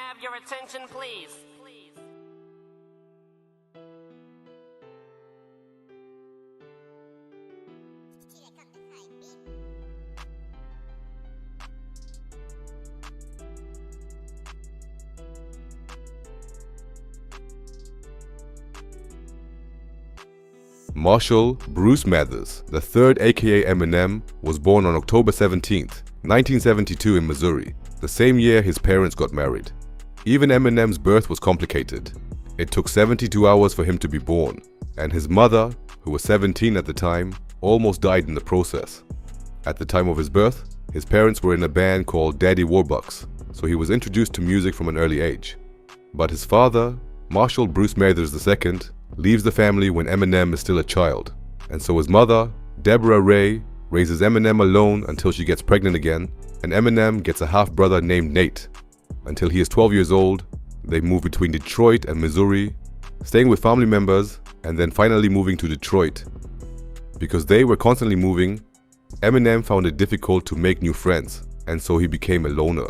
have your attention, please? Marshall Bruce Mathers III, aka Eminem, was born on October 17, 1972 in Missouri, the same year his parents got married. Even Eminem's birth was complicated. It took 72 hours for him to be born, and his mother, who was 17 at the time, almost died in the process. At the time of his birth, his parents were in a band called Daddy Warbucks, so he was introduced to music from an early age. But his father, Marshall Bruce Mathers II, leaves the family when Eminem is still a child, and so his mother, Deborah Ray, raises Eminem alone until she gets pregnant again, and Eminem gets a half-brother named Nate. Until he is 12 years old, they move between Detroit and Missouri, staying with family members, and then finally moving to Detroit. Because they were constantly moving, Eminem found it difficult to make new friends, and so he became a loner.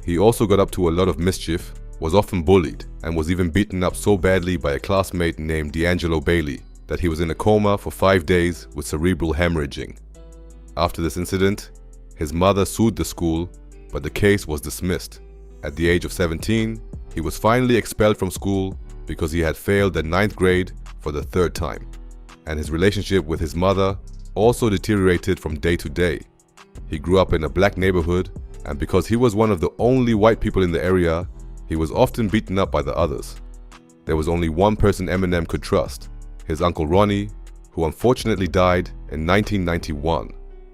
He also got up to a lot of mischief, was often bullied, and was even beaten up so badly by a classmate named D'Angelo Bailey that he was in a coma for 5 days with cerebral hemorrhaging. After this incident, his mother sued the school, but the case was dismissed. At the age of 17, he was finally expelled from school because he had failed the 9th grade for the 3rd time, and his relationship with his mother also deteriorated from day to day. He grew up in a black neighborhood, and because he was one of the only white people in the area, he was often beaten up by the others. There was only one person Eminem could trust, his uncle Ronnie, who unfortunately died in 1991.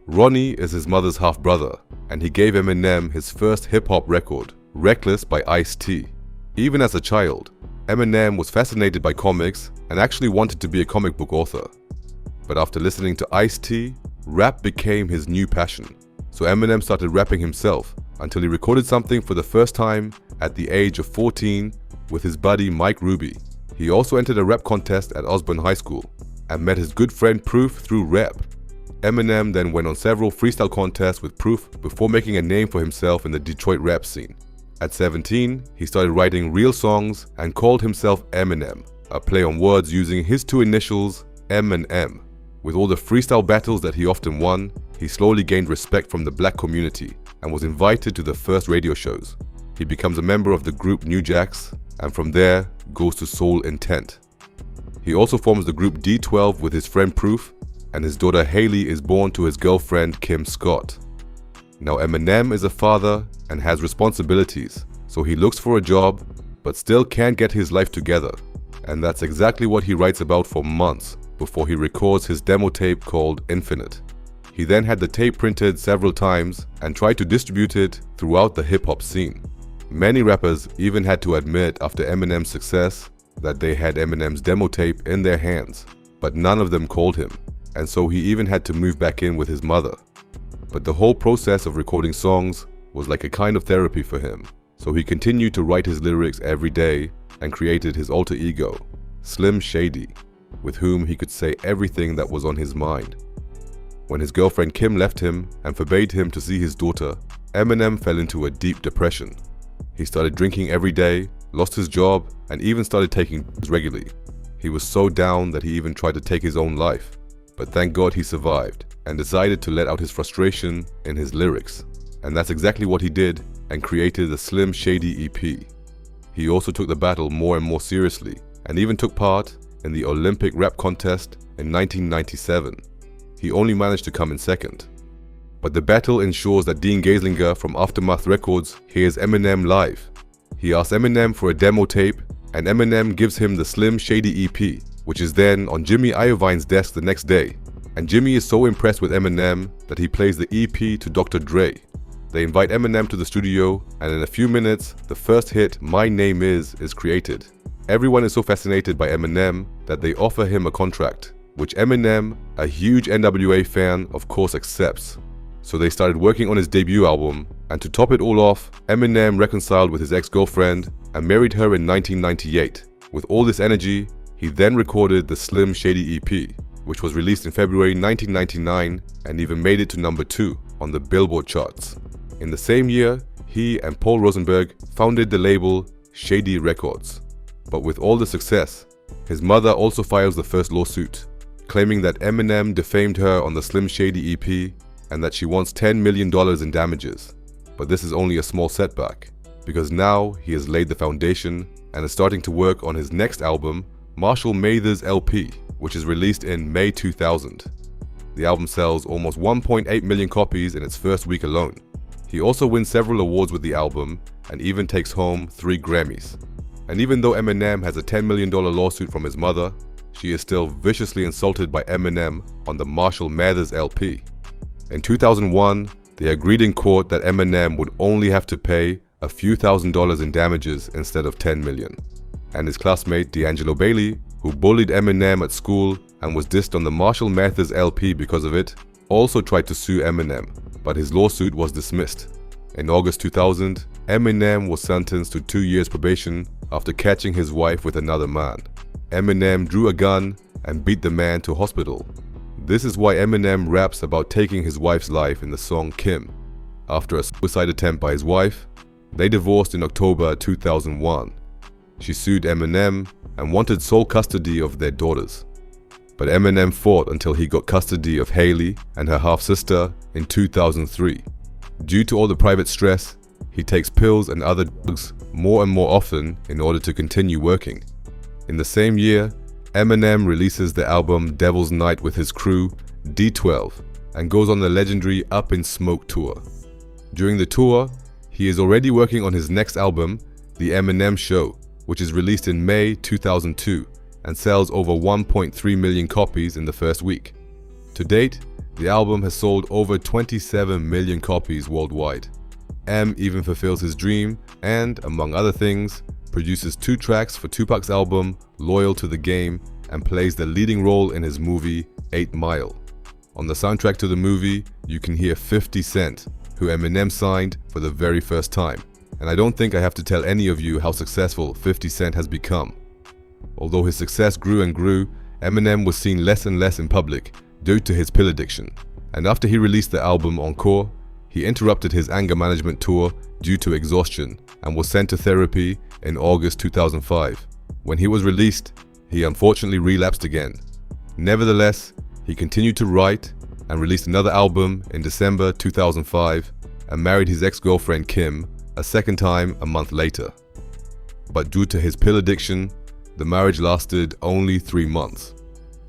Ronnie is his mother's half-brother, and he gave Eminem his first hip-hop record, Reckless by Ice-T. Even as a child, Eminem was fascinated by comics and actually wanted to be a comic book author. But after listening to Ice-T, rap became his new passion. So Eminem started rapping himself until he recorded something for the first time at the age of 14 with his buddy Mike Ruby. He also entered a rap contest at Osborne High School and met his good friend Proof through rap. Eminem then went on several freestyle contests with Proof before making a name for himself in the Detroit rap scene. At 17, he started writing real songs and called himself Eminem, a play on words using his two initials, M and M. With all the freestyle battles that he often won, he slowly gained respect from the black community and was invited to the first radio shows. He becomes a member of the group New Jacks, and from there goes to Soul Intent. He also forms the group D12 with his friend Proof, and his daughter Haley is born to his girlfriend Kim Scott. Now Eminem is a father and has responsibilities, so he looks for a job but still can't get his life together. And that's exactly what he writes about for months before he records his demo tape called Infinite. He then had the tape printed several times and tried to distribute it throughout the hip-hop scene. Many rappers even had to admit after Eminem's success that they had Eminem's demo tape in their hands, but none of them called him, and so he even had to move back in with his mother. But the whole process of recording songs was like a kind of therapy for him, so he continued to write his lyrics every day and created his alter ego, Slim Shady, with whom he could say everything that was on his mind. When his girlfriend Kim left him and forbade him to see his daughter, Eminem fell into a deep depression. He started drinking every day, lost his job, and even started taking drugs regularly. He was so down that he even tried to take his own life. But thank God he survived and decided to let out his frustration in his lyrics. And that's exactly what he did and created the Slim Shady EP. He also took the battle more and more seriously and even took part in the Olympic rap contest in 1997. He only managed to come in second. But the battle ensures that Dean Gaislinger from Aftermath Records hears Eminem live. He asks Eminem for a demo tape, and Eminem gives him the Slim Shady EP, which is then on Jimmy Iovine's desk the next day. And Jimmy is so impressed with Eminem that he plays the EP to Dr. Dre. They invite Eminem to the studio, and in a few minutes, the first hit, My Name Is created. Everyone is so fascinated by Eminem that they offer him a contract, which Eminem, a huge NWA fan, of course accepts. So they started working on his debut album, and to top it all off, Eminem reconciled with his ex-girlfriend and married her in 1998. With all this energy, he then recorded the Slim Shady EP, which was released in February 1999 and even made it to number 2 on the Billboard charts. In the same year, he and Paul Rosenberg founded the label Shady Records. But with all the success, his mother also files the first lawsuit, claiming that Eminem defamed her on the Slim Shady EP and that she wants $10 million in damages. But this is only a small setback, because now he has laid the foundation and is starting to work on his next album, Marshall Mathers LP, which is released in May 2000. The album sells almost 1.8 million copies in its first week alone. He also wins several awards with the album and even takes home 3 Grammys. And even though Eminem has a $10 million lawsuit from his mother, she is still viciously insulted by Eminem on the Marshall Mathers LP. In 2001, they agreed in court that Eminem would only have to pay a few $1,000s in damages instead of $10 million. And his classmate D'Angelo Bailey, who bullied Eminem at school and was dissed on the Marshall Mathers LP because of it, also tried to sue Eminem, but his lawsuit was dismissed. In August 2000, Eminem was sentenced to 2 years probation after catching his wife with another man. Eminem drew a gun and beat the man to hospital. This is why Eminem raps about taking his wife's life in the song Kim. After a suicide attempt by his wife, they divorced in October 2001. She sued Eminem and wanted sole custody of their daughters. But Eminem fought until he got custody of Haley and her half-sister in 2003. Due to all the private stress, he takes pills and other drugs more and more often in order to continue working. In the same year, Eminem releases the album Devil's Night with his crew, D12, and goes on the legendary Up in Smoke tour. During the tour, he is already working on his next album, The Eminem Show, which is released in May 2002 and sells over 1.3 million copies in the first week. To date, the album has sold over 27 million copies worldwide. M even fulfills his dream and, among other things, produces 2 tracks for Tupac's album Loyal to the Game and plays the leading role in his movie 8 Mile. On the soundtrack to the movie, you can hear 50 Cent, who Eminem signed for the very first time. And I don't think I have to tell any of you how successful 50 Cent has become. Although his success grew and grew, Eminem was seen less and less in public due to his pill addiction. And after he released the album Encore, he interrupted his anger management tour due to exhaustion and was sent to therapy in August 2005. When he was released, he unfortunately relapsed again. Nevertheless, he continued to write and released another album in December 2005 and married his ex-girlfriend Kim a second time a month later. But due to his pill addiction, the marriage lasted only 3 months.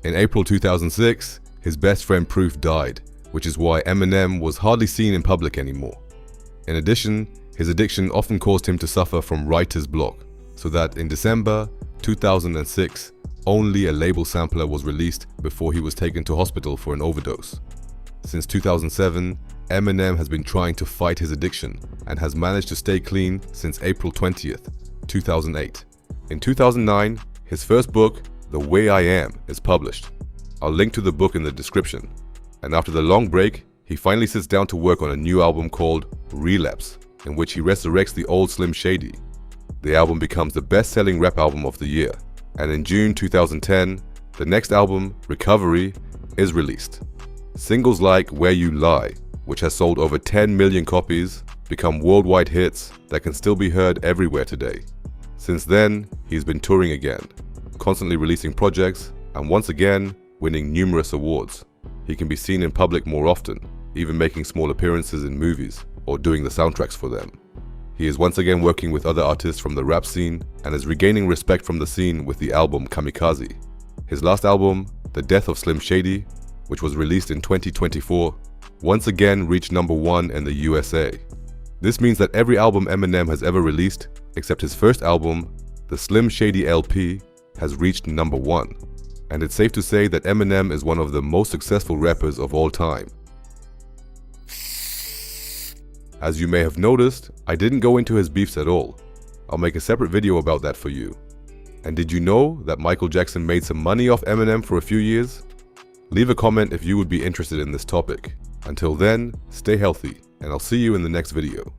In April 2006, his best friend Proof died, which is why Eminem was hardly seen in public anymore. In addition, his addiction often caused him to suffer from writer's block, so that in December 2006, only a label sampler was released before he was taken to hospital for an overdose. Since 2007, Eminem has been trying to fight his addiction and has managed to stay clean since April 20th, 2008. In 2009, his first book, The Way I Am, is published. I'll link to the book in the description. And after the long break, he finally sits down to work on a new album called Relapse, in which he resurrects the old Slim Shady. The album becomes the best-selling rap album of the year. And in June 2010, the next album, Recovery, is released. Singles like Where You Lie, which has sold over 10 million copies, become worldwide hits that can still be heard everywhere today. Since then, he's been touring again, constantly releasing projects and once again winning numerous awards. He can be seen in public more often, even making small appearances in movies or doing the soundtracks for them. He is once again working with other artists from the rap scene and is regaining respect from the scene with the album Kamikaze. His last album, The Death of Slim Shady, which was released in 2024, once again reached #1 in the USA. This means that every album Eminem has ever released, except his first album, the Slim Shady LP, has reached #1. And it's safe to say that Eminem is one of the most successful rappers of all time. As you may have noticed, I didn't go into his beefs at all. I'll make a separate video about that for you. And did you know that Michael Jackson made some money off Eminem for a few years? Leave a comment if you would be interested in this topic. Until then, stay healthy, and I'll see you in the next video.